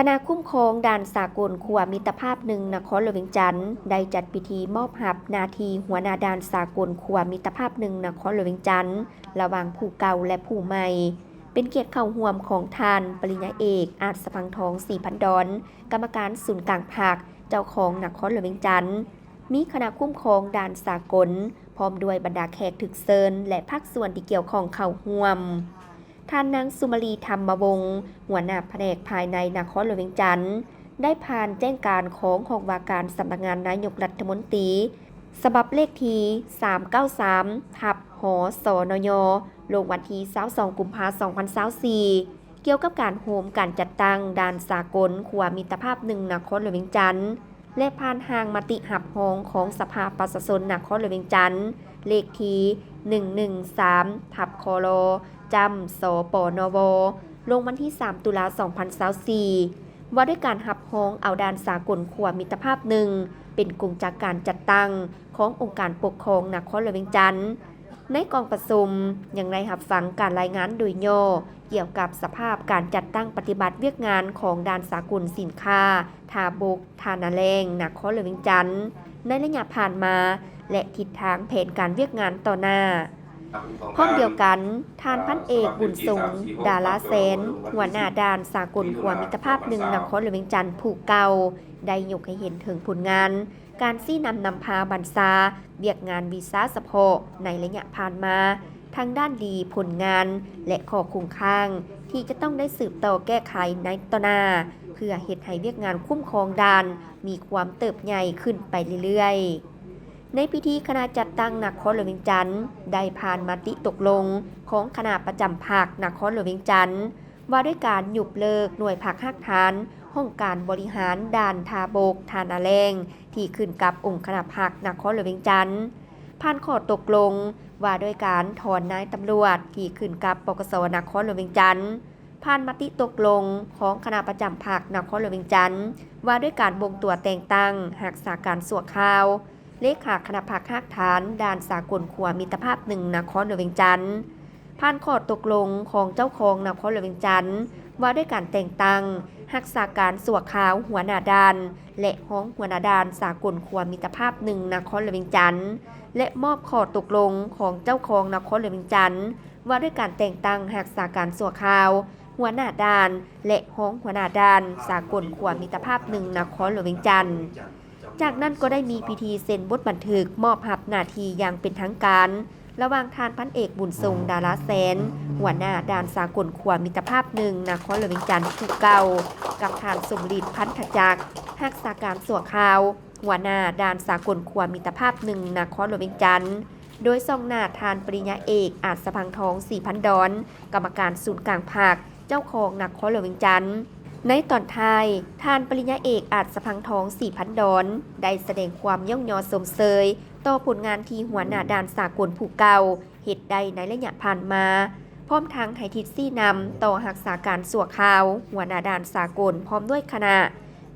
ณะคุ้มครองด่านสากลขัวมิตรภาพหนึ่งนครหลวงเวียงจันทน์ได้จัดพิธีมอบหับนาทีหัวหน้าด่านสากลขัวมิตรภาพหนึ่งนครหลวงเวียงจันทน์ระหว่างผู้เก่าและผู้ใหม่เป็นเกียรติเข้าร่วมของทานปริญญาเอกอาจสะพังทอง4,000 ดอนกรรมการศูนย์กลางภาคเจ้าของนครหลวงเวียงจันทน์มีคณะคุ้มครองด่านสากลพร้อมด้วยบรรดาแขกถึกเซินและภาคส่วนที่เกี่ยวข้องเข้าร่วมท่านนางสุมาลีธรรมวงศ์หัวหน้าแผนกภายในนครหลวงเวียงจันทน์ได้ผ่านแจ้งการของห้องว่าการสำนักงานนายกรัฐมนตรีฉบับเลขที่393/หสนยลงวันที่22 กุมภาพันธ์ 2024เกี่ยวกับการโฮมการจัดตั้งด่านสากลขัวมิตรภาพหนึ่งนครหลวงเวียงจันทน์และผ่านห่างมติหับหองของสภาประชาชนนครหลวงเวียงจันทน์เลขที่113/คลจำสปนวลงวันที่3 ตุลาคม 2024ว่าด้วยการหับห้องเอาด่านสากลขัวมิตรภาพหนึ่งเป็นกลุ่มจากการจัดตั้งขององค์การปกครองนครหลวงเวียงจันทน์ในกองประชุมยังได้รับฟังการรายงานโดยย่อเกี่ยวกับสภาพการจัดตั้งปฏิบัติเวียกงานของด่านสากลสินค้าทาบกทานาแรงนครหลวงเวียงจันทน์ในระยะผ่านมาและทิศทางแผนการเวียกงานต่อหน้าพร้อมเดียวกันท่านพันเอกบุญทรงดาราแสนหัวหน้าด่านสากลขัวมิตรภาพหนึ่งนครหลวงเวียงจันทน์ผู้เก่าได้ยกให้เห็นถึงผลงานการซี่นำพาบรรษาเวียกงานวีซ่าเฉพาะในระยะผ่านมาทางด้านดีผลงานและข้อคงค้างที่จะต้องได้สืบต่อแก้ไขในต่อหน้าเพื่อเฮ็ดให้เวียกงานคุ้มครองด่านมีความเติบใหญ่ขึ้นไปเรื่อยๆในพิธีคณะจัดตั้งนครหลวงเวียงจันทน์ได้ผ่านมติตกลงของคณะประจำภาคนครหลวงเวียงจันทน์ว่าด้วยการยุบเลิกหน่วยพักหักฐานห้องการบริหารด่านทาบกทานาแรงที่ขึ้นกับองค์คณะภาคนครหลวงเวียงจันทน์ผ่านข้อตกลงว่าด้วยการถอนนายตำรวจที่ขึ้นกับปกสนครหลวงเวียงจันทน์ผ่านมติตกลงของคณะประจำภาคนครหลวงเวียงจันทน์ว่าด้วยการบ่งตัวแต่งตั้งหักษาการสั่วข่าวเลขาคณะภาคหักฐานด่านสากลขัวมิตรภาพหนึ่งนครหลวงเวียงจันทน์ผ่านข้อตกลงของเจ้าของนครหลวงเวียงจันทน์ว่าด้วยการแต่งตั้งรักษาการสั่วข่าวหัวหน้าด่านและห้องหัวหน้าด่านสากลขัวมิตรภาพหนึ่งนครหลวงเวียงจันทน์และมอบข้อตกลงของเจ้าของนครหลวงเวียงจันทน์ว่าด้วยการแต่งตั้งรักษาการสั่วข่าวหัวหน้าด่านและห้องหัวหน้าด่านสากลขัวมิตรภาพหนึ่งนครหลวงเวียงจันทน์จากนั้นก็ได้มีพิธีเซ็นบทบันทึกมอบหับหน้าที่อย่างเป็นทางการระหว่างทานพันเอกบุญทรงดาราแสนหัวหน้าด่านสากลขัวมิตรภาพหนึ่งนครหลวงเวียงจันทน์ผู้เก่ากับทานสมฤทธิ์พันธจักรรักษาการสั่วข่าวหัวหน้าด่านสากลขัวมิตรภาพหนึ่งนครหลวงเวียงจันทน์โดยทรงหน้าทานปริญญาเอกอาจสะพังทอง 4,000 ดอนกรรมการศูนย์กลางภาคเจ้าของนครหลวงเวียงจันทน์ในตอนท้ายทานปริญญาเอกอาจสะพังทอง 4,000 ดอนได้แสดงความย่องยอสมเสยต่อผลงานที่หัวหน้าด่านสากลผู้เก่าเหตุใดในระยะผ่านมาพร้อมทั้งให้ทิศซี่นำต่อรักษาการสั่วข่าวหัวหน้าด่านสากลพร้อมด้วยคณะ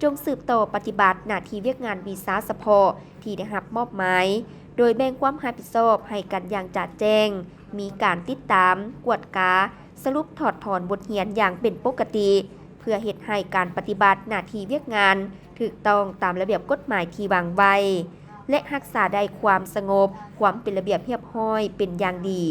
จงสืบต่อปฏิบัติหน้าที่เวียกงานวีซ่าเฉพาะที่ได้รับมอบหมายโดยแบ่งความรับผิดชอบให้กันอย่างจัดแจ้งมีการติดตามกวดกาสรุปถอดถอนบทเรียนอย่างเป็นปกติเพื่อเฮ็ดให้การปฏิบัติหน้าที่เวียกงานถูกต้องตามระเบียบกฎหมายที่วางไว้และรักษาได้ความสงบความเป็นระเบียบเรียบร้อยเป็นอย่างดี